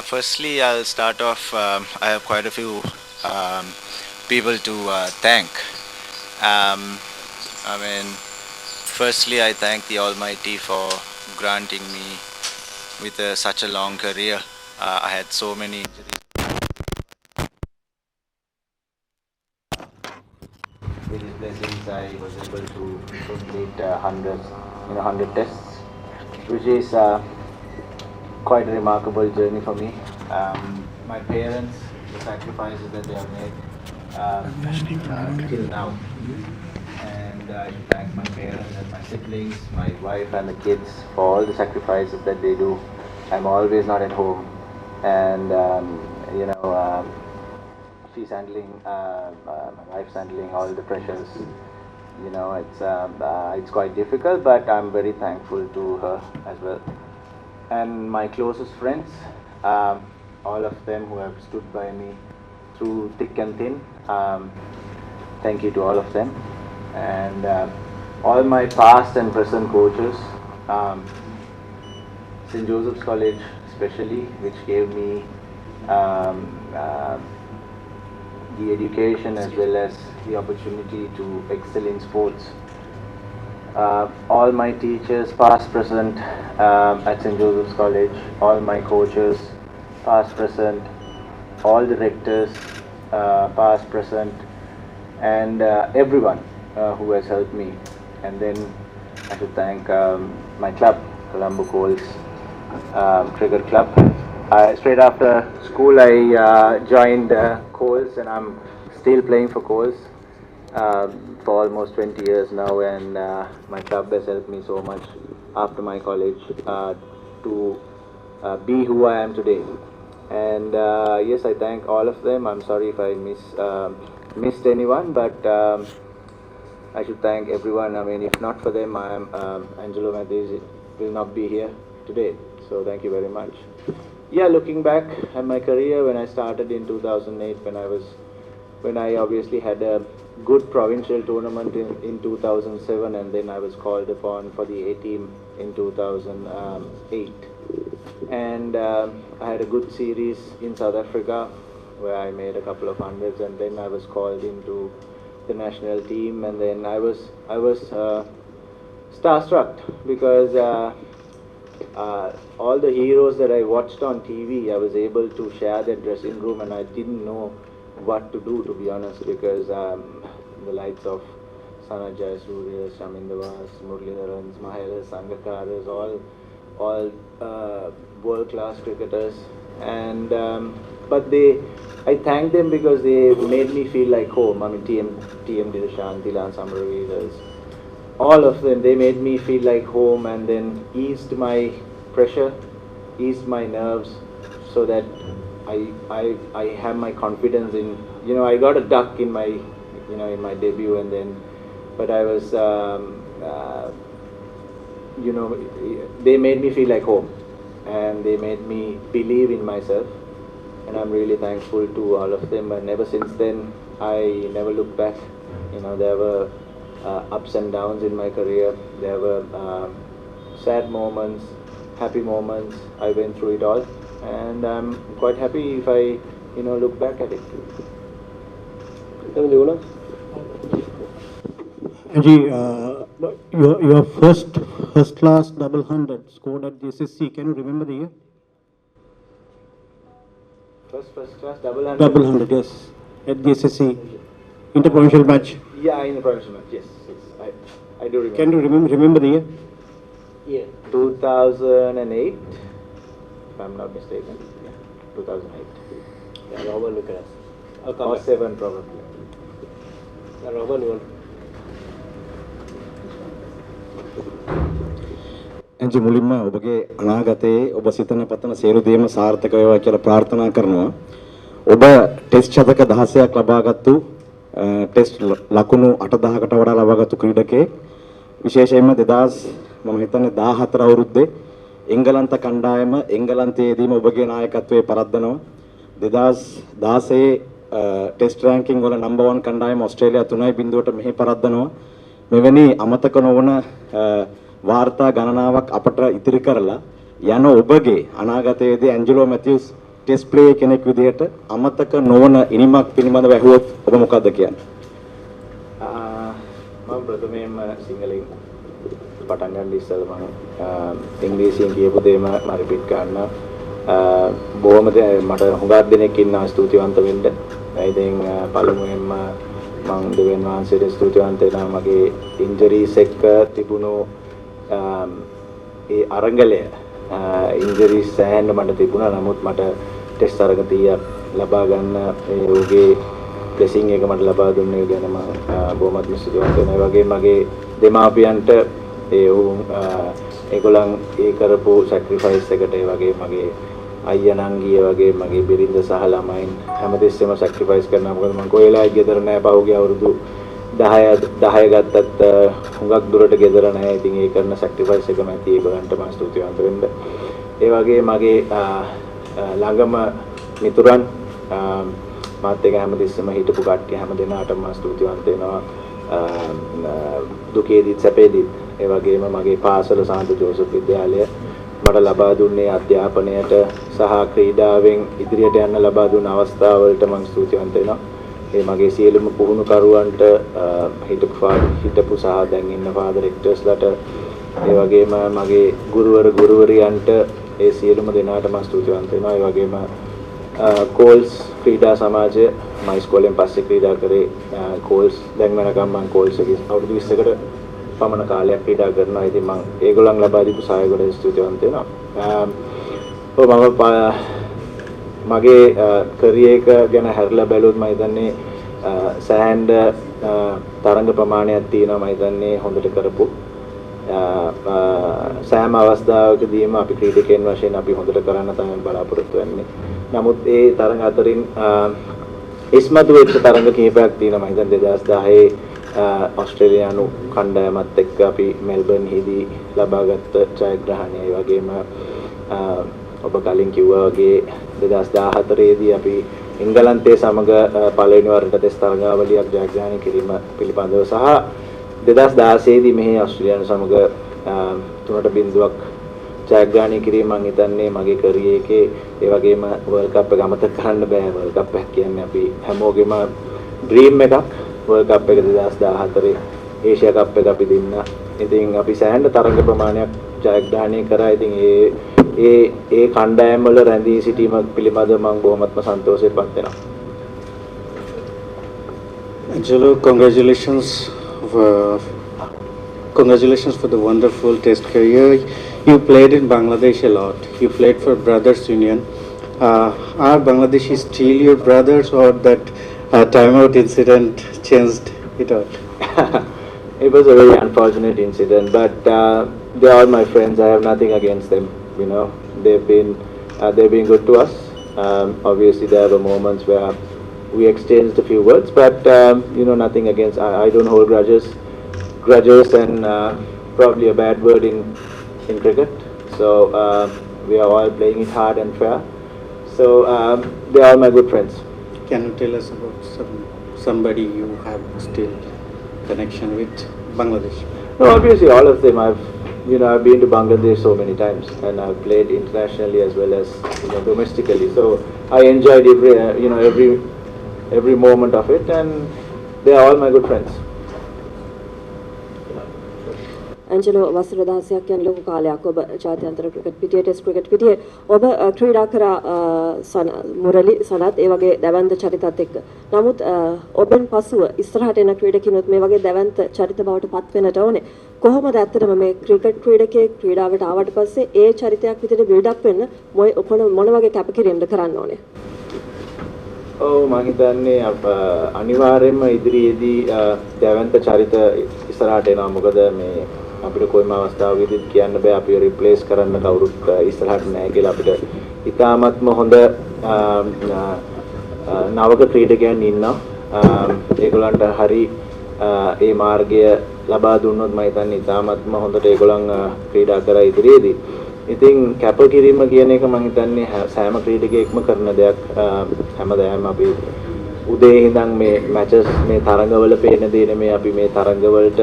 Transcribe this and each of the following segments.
Firstly, I'll start off. I have quite a few people to thank. Um, I mean, firstly, I thank the Almighty for granting me with such a long career. I had so many injuries. With His blessings, I was able to complete hundreds, 100 tests, which is quite a remarkable journey for me. My parents, the sacrifices that they have made till now, and I thank my parents and my siblings, my wife and the kids for all the sacrifices that they do. I'm always not at home, and she's handling, my wife's handling all the pressures. It's quite difficult, but I'm very thankful to her as well. And my closest friends, all of them who have stood by me through thick and thin, thank you to all of them. And all my past and present coaches, St. Joseph's College especially, which gave me the education as well as the opportunity to excel in sports. All my teachers, past, present, at St. Joseph's College, all my coaches, past, present, all the rectors, past, present, and everyone who has helped me. And then I should thank my club, Colombo Coles Cricket Club. Straight after school, I joined Coles, and I'm still playing for Coles for almost 20 years now, and my club has helped me so much after my college to be who I am today. And yes, I thank all of them. I'm sorry if I missed anyone, but I should thank everyone. I mean, if not for them, Angelo Mathews will not be here today. So thank you very much. Yeah, looking back at my career, when I started in 2008, when I obviously had a good provincial tournament in 2007, and then I was called upon for the A team in 2008. And I had a good series in South Africa where I made a couple of hundreds, and then I was called into the national team, and then I was starstruck because all the heroes that I watched on TV, I was able to share their dressing room, and I didn't know what to do, to be honest, because the likes of Sanajay, Surya, Shamindavas, Muralidharans, Mahelas, Sangakaras, all world-class cricketers, and but I thank them because they made me feel like home. I mean, TM Dirashan, Tilan Samaravidas, all of them, they made me feel like home, and then eased my pressure, eased my nerves, so that I have my confidence in, I got a duck in my, in my debut, and then, but I was, they made me feel like home, and they made me believe in myself, and I'm really thankful to all of them. And ever since then, I never looked back. There were ups and downs in my career. There were sad moments, happy moments. I went through it all, and I'm quite happy if I, look back at it. Angie, your first class double hundred scored at the SSC. Can you remember the year? First class double hundred. Double hundred, yes, at the SSC interprovincial match. Yeah, in the provincial match. Yes, I do remember. Can you remember the year? Yeah, 2008, if I'm not mistaken. Yeah, 2008. Yeah, Robert, look at us. I'll come Or back. 7 probably. Yeah, Robert, you want? එන්ජි මුලින්ම ඔබගේ අනාගතයේ ඔබ සිතන පතන සියලු දේම සාර්ථක වේවා කියලා ප්‍රාර්ථනා කරනවා. ඔබ ටෙස්ට් ශතක 16ක් ලබාගත්තු ටෙස්ට් ලකුණු 8000කට වඩා ලබාගත්තු ක්‍රීඩකයෙක්. විශේෂයෙන්ම 2000 මම හිතන්නේ 14 අවුරුද්දේ එංගලන්ත කණ්ඩායම එංගලන්තයේදීම ඔබගේ නායකත්වයේ පරද්දනවා. 2016 ටෙස්ට් රෑන්කින් වල නම්බර් 1 කණ්ඩායම ඕස්ට්‍රේලියා 3.0ට මෙහි පරද්දනවා. මෙවැනි අමතක නොවන වාර්තා ගණනාවක් අපට ඉතිරි කරලා යන ඔබගේ අනාගතයේදී ඇන්ජලෝ මැතිව්ස් ටෙස්ට් ප්ලේ කෙනෙක් විදිහට අමතක නොවන ඉනිමක් පිළිබඳව ඇහුවොත් ඔබ මොකද්ද කියන්නේ? මම ප්‍රථමයෙන්ම සිංහලෙන් පටන් ගන්න ඉස්සෙල්ලා මම ඉංග්‍රීසියෙන් කියපු දේම මම රිපීට් කරන්න. බොහොම මට හුඟක් දෙනෙක් ඉන්නවා ස්තුතිවන්ත වෙන්න. ඉතින් පළමුවෙන්ම මම දෙවියන් වහන්සේට ස්තුතිවන්ත වෙනවා මගේ ඉන්ජරිස් එක්ක තිබුණු ඒ අරගලය ඉන්ජරිස් සෑහෙන්න මට තිබුණා. නමුත් මට ටෙස්ට් තරඟ 30ක් ලබා ගන්න ඒ ඔහුගේ බ්ලෙසිං එක මට ලබා දුන්නේ ගැන මම බොහොමත් ස්තුතිවන්ත වෙනවා. ඒ වගේම මගේ දෙමාපියන්ට ඒගොල්ලන් ඒ කරපු සැක්‍රිෆයිස් එකට ඒ වගේ මගේ අයියා නංගී වගේ මගේ බිරිඳ සහ ළමයින් හැමදෙස්සෙම සැක්‍රිෆයිස් කරනවා. මොකද මම කොහෙලා ගෙදර නැහැ පහුගිය අවුරුදු 10 ගත්තත් හුඟක් දුරට ගෙදර නැහැ. ඉතින් ඒ කරන සැක්‍රිෆයිස් එකම ඇති ඒගොල්ලන්ට මම ස්තුතිවන්ත වෙන්න. ඒ වගේ මගේ ළඟම මිතුරන් මාත් එක්ක හැමදෙස්සෙම හිටපු කට්ටිය හැම දෙනාටම මම ස්තුතිවන්ත වෙනවා. දුකේදීත් සැපේදීත්. ඒ වගේම මගේ පාසල සාන්ත ජෝසප් විද්‍යාලය මට ලබා දුන්නේ අධ්‍යාපනයට සහ ක්‍රීඩාවෙන් ඉදිරියට යන්න ලබා දුන්න අවස්ථාවලට මම ස්තුතිවන්ත වෙනවා. ඒ මගේ සියලුම පුහුණුකරුවන්ට හිටපු සහ දැන් ඉන්න ෆාදර් රෙක්ටර්ස්ලාට ඒ වගේම මගේ ගුරුවරයන්ට ඒ සියලුම දෙනාට මම ස්තුතිවන්ත වෙනවා. ඒ වගේම කෝල්ස් ක්‍රීඩා සමාජය මම ඉස්කෝලෙන් පස්සේ ක්‍රීඩා කරේ කෝල්ස් දැන් වෙනකම් මම කෝල්ස් එකේ අවුරුදු 20කට පමණ කාලයක් ක්‍රීඩා කරනවා. ඉතින් මම ඒගොල්ලන් ලබා දීපු සහයෝගයට ස්තුතිවන්ත වෙනවා. මගේ කරියර් එක ගැන හැරලා බැලුවොත් මම හිතන්නේ සෑහෙන තරඟ ප්‍රමාණයක් තියෙනවා. මම හිතන්නේ හොඳට කරපු සෑම අවස්ථාවකදීම අපි ක්‍රීඩකයන් වශයෙන් අපි හොඳට කරන්න තමයි බලාපොරොත්තු වෙන්නේ. නමුත් ඒ තරඟ අතරින් ඉස්මතු වෙච්ච තරඟ කිහිපයක් තියෙනවා. මම හිතන්නේ 2010 ඔස්ට්‍රේලියානු කණ්ඩායමත් එක්ක අපි මෙල්බර්න්හිදී ලබාගත් ජයග්‍රහණය. ඒ වගේම ඔබ කලින් කිව්වා වගේ 2014 දී අපි එංගලන්තයේ සමග පළවෙනි වරට ටෙස්ට් තරගාවලියක් ජයග්‍රහණය කිරීම පිළිබඳව සහ 2016 දී මෙහි ඔස්ට්‍රේලියානු සමග 3-0ක් ජයග්‍රහණය කිරීම මම හිතන්නේ මගේ කරියර් එකේ ඒ වගේම වර්ල්ඩ් කප් එක අමතක කරන්න බෑ. වර්ල්ඩ් කප් එක කියන්නේ අපි හැමෝගෙම ඩ්‍රීම් එකක්. වර්ල්ඩ් කප් එක 2014 ඒෂියා කප් එක අපි දෙන්න. ඉතින් අපි සෑහෙන තරඟ ප්‍රමාණයක් ජයග්‍රහණය කරා. ඉතින් ඒ කණ්ඩායම් වල රැඳී සිටීම පිළිබඳව මම බොහොමත්ම සන්තෝෂයටපත් වෙනවා. Angelo, congratulations for the wonderful test career. You played in Bangladesh a lot. You played for Brothers Union. Are Bangladeshi still your brothers, or that timeout incident changed it all? It was a very unfortunate incident, but they are all my friends. I have nothing against them. You know, they've been good to us. Obviously, there were moments where we exchanged a few words, but nothing against. I don't hold grudges, and probably a bad word in cricket. So we are all playing it hard and fair. So they are all my good friends. Can you tell us about somebody you have still connection with Bangladesh? No, obviously all of them. I've been to Bangladesh so many times, and I've played internationally as well as domestically. So I enjoyed every moment of it, and they are all my good friends. Angelo, වසර 16ක් යන ලොකු කාලයක් ඔබ ජාත්‍යන්තර cricket පිටියේ test cricket පිටියේ ඔබ ක්‍රීඩා කරා මුරලි සනත් ඒ වගේ දැවැන්ත චරිතත් එක්ක. නමුත් ඔබෙන් පසුව ඉස්සරහට එන ක්‍රීඩකිනුත් මේ වගේ දැවැන්ත චරිත බවට පත් වෙන්නට ඕනේ. කොහොමද ඇත්තටම මේ ක්‍රිකට් ක්‍රීඩකයෙක් ක්‍රීඩාවට ආවට පස්සේ ඒ චරිතයක් විදිහට බිල්ඩ් අප් වෙන්න මොන වගේ කැපකිරීමද කරන්න ඕනේ? ඔව් මම හිතන්නේ අනිවාර්යයෙන්ම ඉදිරියේදී දැවැන්ත චරිත ඉස්සරහට එනවා. මොකද මේ අපිට කොයිම අවස්ථාවකදීත් කියන්න බෑ අපිව රිප්ලේස් කරන්න කවුරුත් ඉස්සරහට නැහැ කියලා. අපිට ඉතාමත්ම හොඳ නවක ක්‍රීඩකයන් ඉන්නවා. ඒගොල්ලන්ට හරි ඒ මාර්ගය ලබා දුන්නොත් මම හිතන්නේ ඉතාමත්ම හොඳට ඒගොල්ලන් ක්‍රීඩා කරා ඉදිරියේදී. ඉතින් කැපකිරීම කියන එක මම හිතන්නේ සෑම ක්‍රීඩකයෙක්ම කරන දෙයක්. හැමදාම අපි උදේ ඉඳන් මේ මැචස් මේ තරඟවල පේන දේ නෙමෙයි අපි මේ තරඟවලට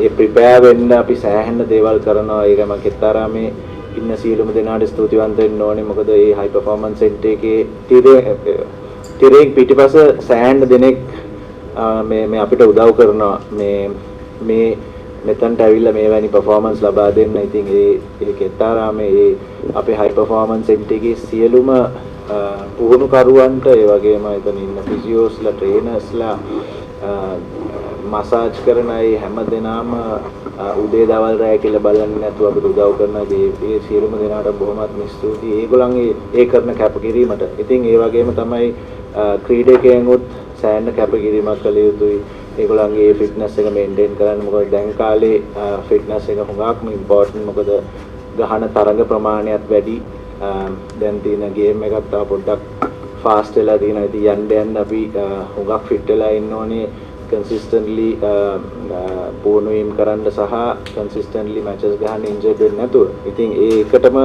ඒ ප්‍රිපෙයාර් වෙන්න අපි සෑහෙන දේවල් කරනවා. ඒක මම කිත්තරා මේ ඉන්න සියලුම දෙනාට ස්තුතිවන්ත වෙන්න ඕනේ. මොකද මේ high performance center එකේ තිරෙන් පිටිපස සෑහෙන දෙනෙක් මේ අපිට උදව් කරනවා මේ මෙතනට ඇවිල්ලා මේ වැනි performance ලබා දෙන්න. ඉතින් ඒ කෙත්තාරාමේ ඒ අපේ high performance center එකේ සියලුම පුහුණුකරුවන්ට ඒ වගේම එතන ඉන්න ෆිසියෝස්ලා ට්‍රේනර්ස්ලා මසාජ් කරන අය හැම දෙනාම උදේ දවල් රැය කියලා බලන්නේ නැතුව අපිට උදව් කරන මේ සියලුම දෙනාට බොහොමත්ම ස්තුතියි. ඒගොල්ලන්ගේ ඒ කරන කැපකිරීමට. ඉතින් ඒ වගේම තමයි ක්‍රීඩකයන්ගොත් සෑහෙන කැපකිරීමක් කළ යුතුයි. ඒගොල්ලන්ගේ ෆිට්නස් එක මේන්ටේන් කරන්න. මොකද දැන් කාලේ ෆිට්නස් එක හුඟක්ම ඉම්පෝටන්ට්. මොකද ගහන තරඟ ප්‍රමාණයත් වැඩි. දැන් තියෙන ගේම් එකත් තව පොඩ්ඩක් ෆාස්ට් වෙලා තියෙනවා. ඉතින් යන්න අපි හුඟක් ෆිට් වෙලා ඉන්න ඕනේ. consistently පුහුණුවීම් කරන්න සහ consistently matches ගහන්න injured වෙන්නේ නැතුව. ඉතින් ඒකටම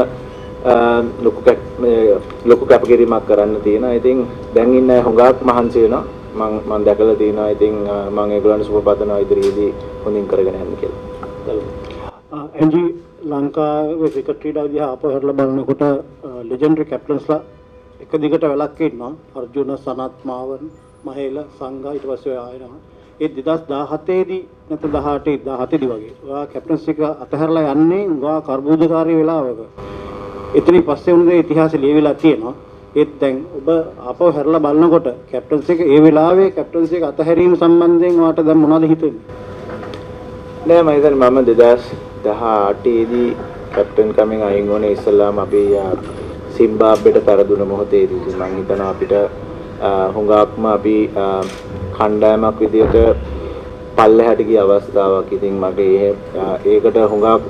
ලොකු කැපකිරීමක් කරන්න තියෙනවා. ඉතින් දැන් ඉන්න හුඟක් මහන්සි වෙනවා. මම දැකලා තියෙනවා. ඉතින් මම ඒගොල්ලන්ට සුබ පතනවා ඉදිරියේදී හොඳින් කරගෙන යන්න කියලා. එන්ජි ලංකාවේ ක්‍රිකට් ක්‍රීඩාව දිහා ආපහු හැරලා බලනකොට ලෙජෙන්ඩරි කැප්ටන්ස්ලා එක දිගට වැලක් ඉන්නවා. අර්ජුන, සනත්, මාවන්, මහේල, සංඝා ඊට පස්සේ ආයෙනවා. ඒ 2017 දී නැත්නම් 17 වගේ. ඔයා කැප්ටන්ස් එක අතහැරලා යන්නේ උගා කර්බුදකාරී වෙලාවක. එතනින් පස්සේ උනේ ඉතිහාසෙ ලියවිලා තියෙනවා. ඒත් දැන් ඔබ ආපහු හැරලා බලනකොට කැප්ටන්ස් එක ඒ වෙලාවේ කැප්ටන්ස් එක අතහැරීම සම්බන්ධයෙන් ඔයාට දැන් මොනවද හිතෙන්නේ? නෑ මම හිතන්නේ මම 2018 දී කැප්ටන් කමින් අයින් වුණේ ඉස්සෙල්ලාම අපි සිම්බාබ්වෙට පෙරදුන මොහොතේදී. මම හිතනවා අපිට හුඟක්ම අපි කණ්ඩායමක් විදියට පල්ලෙහාට ගිය අවස්ථාවක්. ඉතින් මගේ ඒකට හුඟක්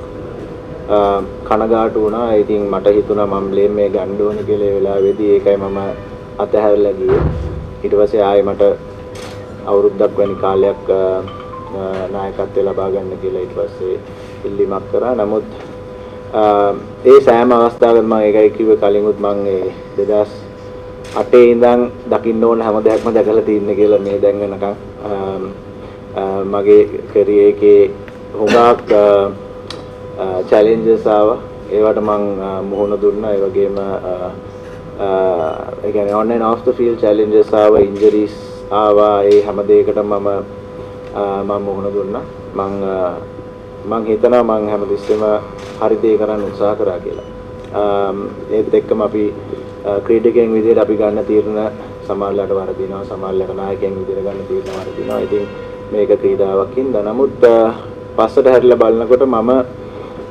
කනගාටු වුණා. ඉතින් මට හිතුණා මම බ්ලේම් මේ ගන්න ඕනේ කියලා ඒ වෙලාවේදී. ඒකයි මම අතහැරලා ගියේ. ඊට පස්සේ ආයේ මට අවුරුද්දක් වැනි කාලයක් නායකත්වය ලබා ගන්න කියලා ඊට පස්සේ ඉල්ලීමක් කරා. නමුත් ඒ සෑම අවස්ථාවකම මම ඒකයි කිව්වේ කලින්ුත් මම ඒ 2008 ඉඳන් දකින්න ඕන හැම දෙයක්ම දැකලා තින්නේ කියලා මේ දැන් වෙනකන් මගේ කැරියර් එකේ හුඟක් challenges ආවා. ඒවට මම මුහුණ දුන්නා. ඒ වගේම ඒ කියන්නේ on and off the field challenges ආවා, injuries ආවා. ඒ හැම දෙයකටම මම මුහුණ දුන්නා. මම හිතනවා මම හැමතිස්සෙම හරි දේ කරන්න උත්සාහ කරා කියලා. ඒත් එක්කම අපි ක්‍රීඩකයන් විදිහට අපි ගන්න තීරණ සමහරවිට වරදිනවා, සමහරවිට නායකයන් විදිහට ගන්න තීරණ වරදිනවා. ඉතින් මේක ක්‍රීඩාවක් හින්දා. නමුත් පස්සට හැරිලා බලනකොට මම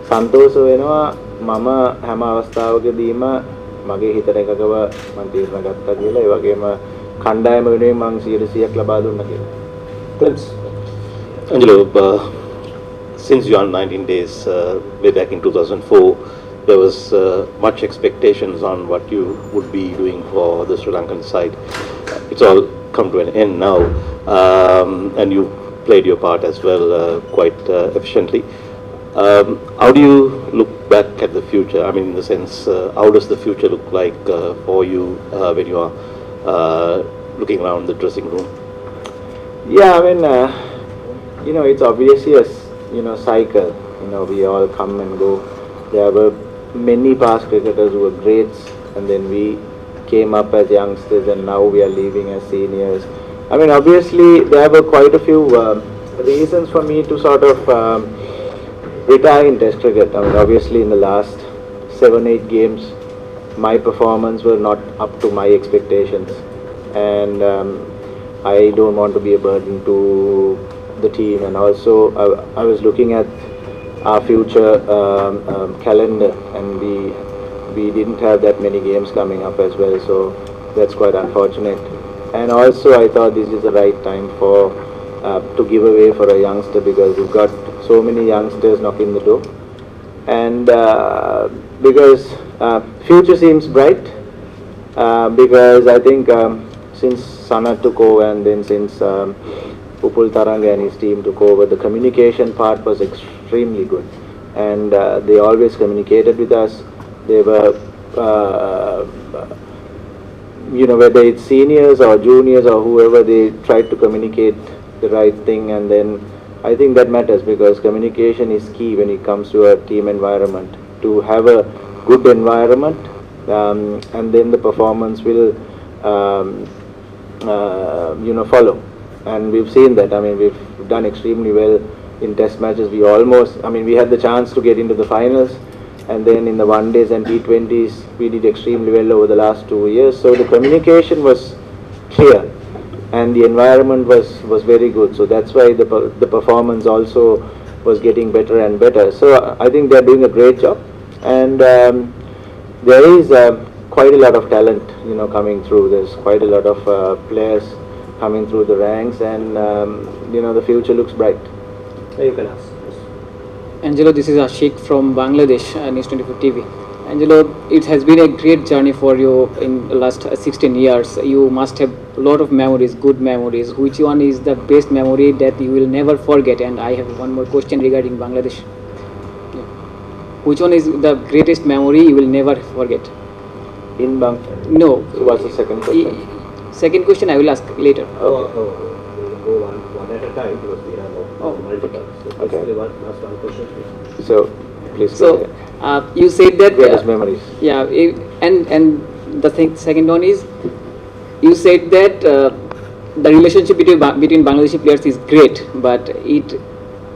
සන්තෝෂ වෙනවා. මම හැම අවස්ථාවකදීම මගේ හිතට එකකව මම තීරණ ගත්තා කියලා. ඒ වගේම කණ්ඩායම වෙනුවෙන් මම 100%ක් ලබා දුන්නා කියලා. Thanks. Angelo, since you are 19 days, way back in 2004, there was much expectations on what you would be doing for the Sri Lankan side. It's all come to an end now, and you played your part as well quite efficiently. How do you look back at the future? I mean, in the sense, how does the future look like for you when you are looking around the dressing room? Yeah, I mean, it's obviously a cycle. We all come and go. There were many past cricketers who were greats, and then we came up as youngsters, and now we are leaving as seniors. I mean, obviously, there were quite a few reasons for me to sort of retire in Test cricket. I mean, obviously, in the last 7-8 games, my performance was not up to my expectations, and I don't want to be a burden to the team. And also, I was looking at our future calendar, and we didn't have that many games coming up as well, so that's quite unfortunate. And also, I thought this is the right time for to give away for a youngster, because we've got so many youngsters knocking the door, and because future seems bright, because I think since Sana took over, and then since Upul Taranga and his team took over, the communication part was extremely good, and they always communicated with us. They were, whether it's seniors or juniors or whoever, they tried to communicate the right thing, and then I think that matters, because communication is key when it comes to a team environment. to have a good environment, and then the performance will follow. And we've seen that. I mean, we've done extremely well in test matches. We had the chance to get into the finals, and then in the one days and T20s, we did extremely well over the last 2 years. So the communication was clear, and the environment was very good. So that's why the performance also was getting better and better. So I think they're doing a great job, and there is quite a lot of talent, coming through. There's quite a lot of players coming through the ranks, and the future looks bright. You can ask. Angelo, this is Ashik from Bangladesh, News 24 TV. Angelo, it has been a great journey for you in the last 16 years. You must have a lot of memories, good memories. Which one is the best memory that you will never forget? And I have one more question regarding Bangladesh. Yeah. Which one is the greatest memory you will never forget? In Bangladesh? No. So what's the second question? Second question I will ask later. Okay. Go one at a time because we have multiple. So Okay. basically ask one question, please. So please. So you said that greatest memories. yeah, and the second one is you said that the relationship between Bangladeshi players is great, but it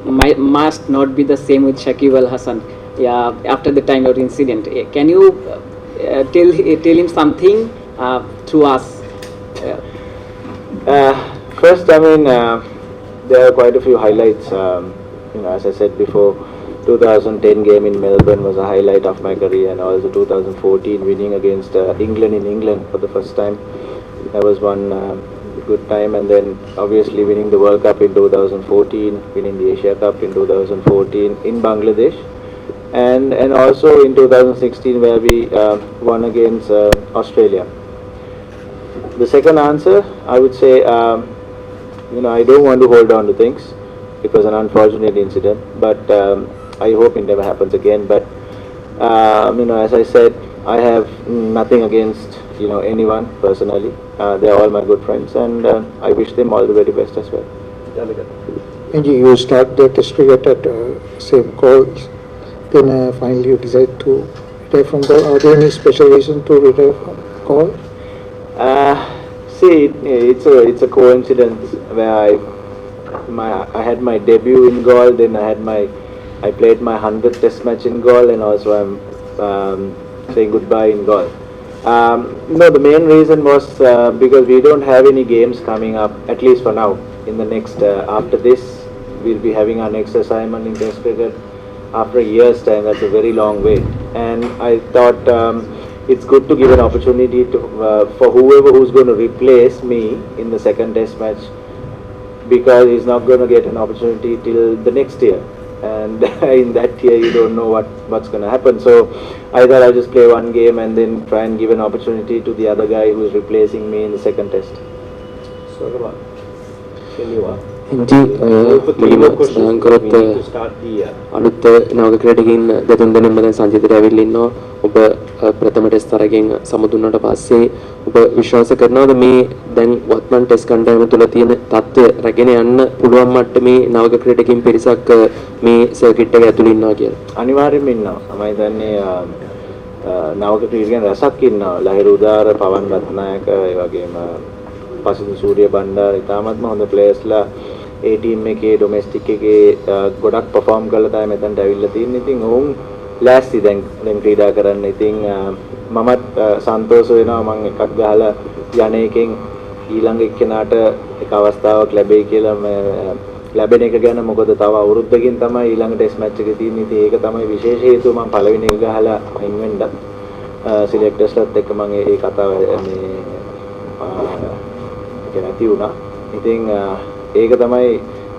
must not be the same with Shakib Al Hasan. Yeah, after the time of incident, can you tell him something through us? First, there are quite a few highlights. As I said before, 2010 game in Melbourne was a highlight of my career, and also 2014 winning against England in England for the first time. That was one good time, and then obviously winning the World Cup in 2014, winning the Asia Cup in 2014 in Bangladesh, and also in 2016 where we won against Australia. The second answer, I would say, I don't want to hold on to things. It was an unfortunate incident, but I hope it never happens again. But as I said, I have nothing against anyone personally. They are all my good friends, and I wish them all the very best as well. And you start the test cricket at same calls, then finally you decide to retire from the. Are there any special reason to retire from call? See, it's a coincidence where I had my debut in Galle, then I played my 100th Test match in Galle, and also I'm saying goodbye in Galle. No, the main reason was because we don't have any games coming up, at least for now. In the next, after this, we'll be having our next assignment in Test cricket after a year's time. That's a very long wait, and I thought it's good to give an opportunity to for whoever who's going to replace me in the second Test match, because he's not going to get an opportunity till the next year, and in that year you don't know what's going to happen. So I thought I'll just play one game and then try and give an opportunity to the other guy who's replacing me in the second Test. So Raman, can you මුලින්ම සඳහන් කරොත් අලුත් නවක ක්‍රීඩකයින් දෙතුන් දෙනෙක්ම දැන් සංජිතට ඇවිල්ලා ඉන්නවා. ඔබ ප්‍රථම ටෙස්ට් තරගෙන් සමුදුන්නට පස්සේ ඔබ විශ්වාස කරනවද මේ දැන් වත්මන් ටෙස්ට් කණ්ඩායම තුල තියෙන තත්ත්වය රැගෙන යන්න පුළුවන් මට්ටමේ නවක ක්‍රීඩකයින් පිරිසක් මේ සර්කිට් එක ඇතුළේ ඉන්නවා කියලා? අනිවාර්යෙන්ම ඉන්නවා. මම හිතන්නේ නවක ක්‍රීඩකයන් රසක් ඉන්නවා. ලහිරු උදාර, පවන් රත්නායක, ඒ වගේම පසිදු සූර්ය බණ්ඩාර, ඉතාමත්ම හොඳ ප්ලේයර්ස්ලා ඒ ටීම් එකේ ඩොමෙස්ටික් එකේ ගොඩක් පර්ෆෝම් කරලා තමයි මෙතනට ඇවිල්ලා තියෙන්නේ. ඉතින් ඔවුන් ලෑස්ති දැන් ක්‍රීඩා කරන්න. ඉතින් මමත් සන්තෝෂ වෙනවා මම එකක් ගහලා යන එකෙන් ඊළඟ එක්කෙනාට එක අවස්ථාවක් ලැබෙයි කියලා ලැබෙන එක ගැන. මොකද තව අවුරුද්දකින් තමයි ඊළඟ ටෙස්ට් මැච් එක තියෙන්නේ. ඉතින් ඒක තමයි විශේෂ හේතුව මම පළවෙනි එක ගහලා අයින් වෙන්නත්. සිලෙක්ටර්ස්ලත් එක්ක මම ඒ කතාව නැති වුණා. ඉතින් ඒක තමයි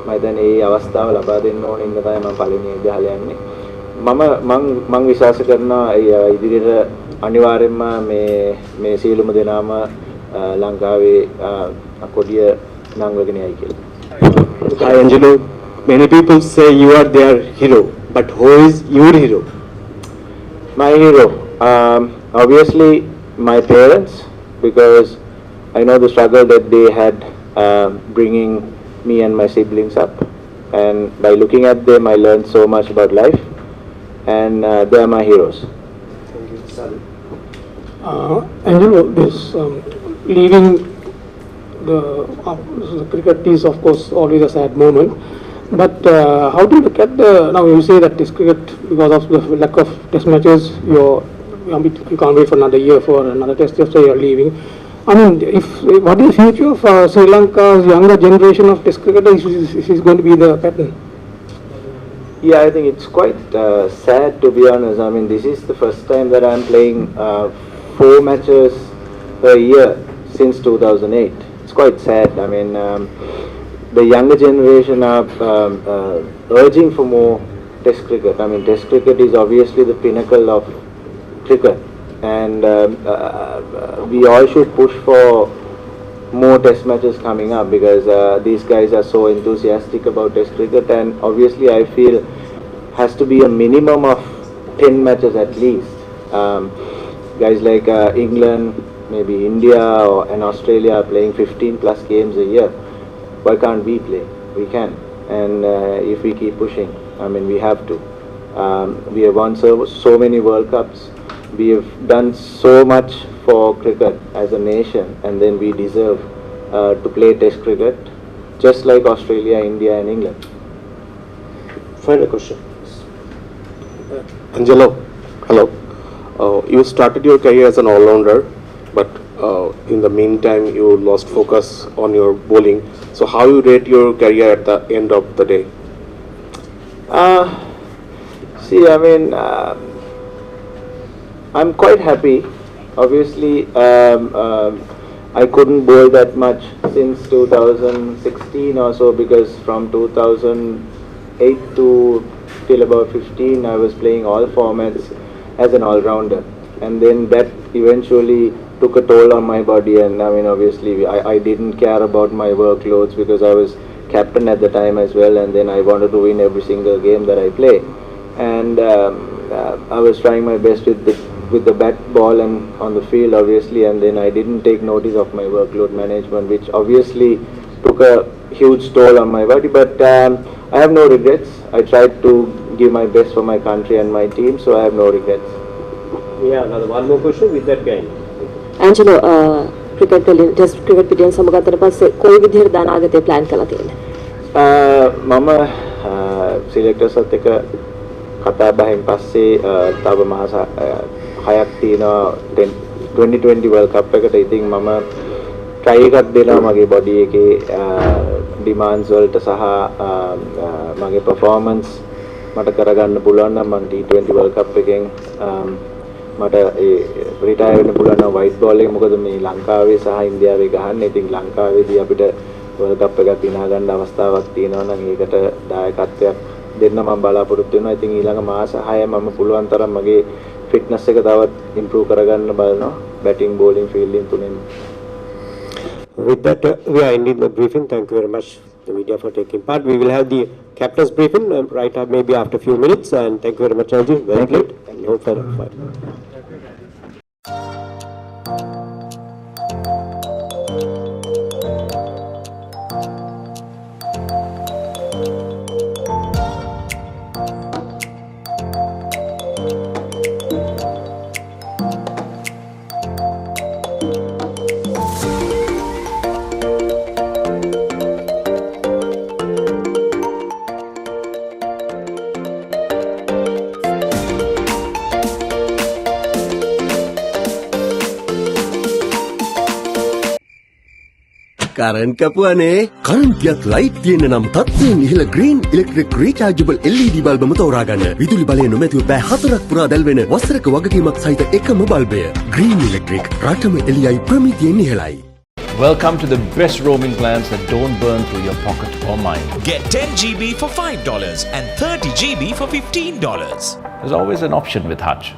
මම දැන් මේ අවස්ථාව ලබා දෙන්න ඕන ඉන්න තමයි මම පළවෙනි එක ගහලා යන්නේ. මම විශ්වාස කරනවා ඉදිරියට අනිවාර්යයෙන්ම මේ සියලුම දෙනාම ලංකාවේ කොඩිය නංවගෙන යයි කියලා. Hi Angelo, many people say you are their hero, but who is your hero? My hero, obviously my parents, because I know the struggle that they had bringing me and my siblings up, and by looking at them I learned so much about life, and they are my heroes. Angelo, this leaving the cricket is of course always a sad moment, but how do you look at now you say that this cricket, because of the lack of test matches, you can't wait for another year for another test after you're leaving. I mean, what is the future of Sri Lanka's younger generation of test cricketers? Is going to be the pattern? Yeah, I think it's quite sad, to be honest. I mean, this is the first time that I'm playing 4 matches per year since 2008. It's quite sad. I mean, the younger generation are urging for more test cricket. I mean, test cricket is obviously the pinnacle of cricket, and we all should push for more test matches coming up, because these guys are so enthusiastic about test cricket, and obviously I feel has to be a minimum of 10 matches at least. Guys like England, maybe India and Australia are playing 15 plus games a year. Why can't we play? We can, and if we keep pushing, I mean, we have to. We have won so many World Cups. We have done so much for cricket as a nation, and then we deserve to play test cricket just like Australia, India and England. Final question. Angelo, hello. You started your career as an all-rounder, but in the meantime you lost focus on your bowling. So how you rate your career at the end of the day? See, I mean, I'm quite happy. Obviously, I couldn't bowl that much since 2016 or so, because from 2008 to till about 15 I was playing all formats as an all-rounder, and then that eventually took a toll on my body, and I mean, obviously I didn't care about my workloads because I was captain at the time as well, and then I wanted to win every single game that I play, and I was trying my best with the bat, ball and on the field obviously, and then I didn't take notice of my workload management, which obviously took a huge toll on my body, but I have no regrets. I tried to give my best for my country and my team, so I have no regrets. Yeah, another one more question with that guy. Angelo, cricket වලින් test cricket පිටියෙන් සමගත්තට පස්සේ කොයි විදිහට දානාගතේ plan කරලා තියෙන්නේ? මම selectors-ත් එක්ක කතා බහින් පස්සේ තව මාස 6ක් තියෙනවා 2020 World Cup එකට. ඉතින් මම try එකක් දෙනවා මගේ body එකේ demands වලට සහ මගේ performance මට කරගන්න පුළුවන් නම් මම T20 World Cup එකෙන් මට retire වෙන්න පුළුවන් නම් white ball එක, මොකද මේ ලංකාවේ සහ ඉන්දියාවේ ගහන්නේ. ඉතින් ලංකාවේදී අපිට World Cup එකක් දිනා ගන්න අවස්ථාවක් තියෙනවා නම් ඒකට දායකත්වයක් දෙන්න මම බලාපොරොත්තු වෙනවා. ඉතින් ඊළඟ මාස 6 මම පුළුවන් තරම් මගේ fitness එක තවත් improve කරගන්න බලනවා, batting, bowling, fielding තුනෙන්. With that, we are ending the briefing. Thank you very much, the media, for taking part. We will have the captain's briefing right maybe after a few minutes. And thank you very much, Arjun. Well played. And hope for fight. Current කපුවනේ. කරන්ට්ියක් light තියෙන නම් තත්ත්වයෙන් ඉහළ green electric rechargeable LED බල්බම තෝරාගන්න. විදුලි බලය නොමැතිව පැය 4ක් පුරා දැල්වෙන වසරක වගකීමක් සහිත එකම බල්බය. green electric රටම එළියයි ප්‍රමිතියෙන් ඉහළයි. Welcome to the best roaming plans that don't burn through your pocket or mind. Get 10 GB for $5 and 30 GB for $15. There's always an option with Hutch.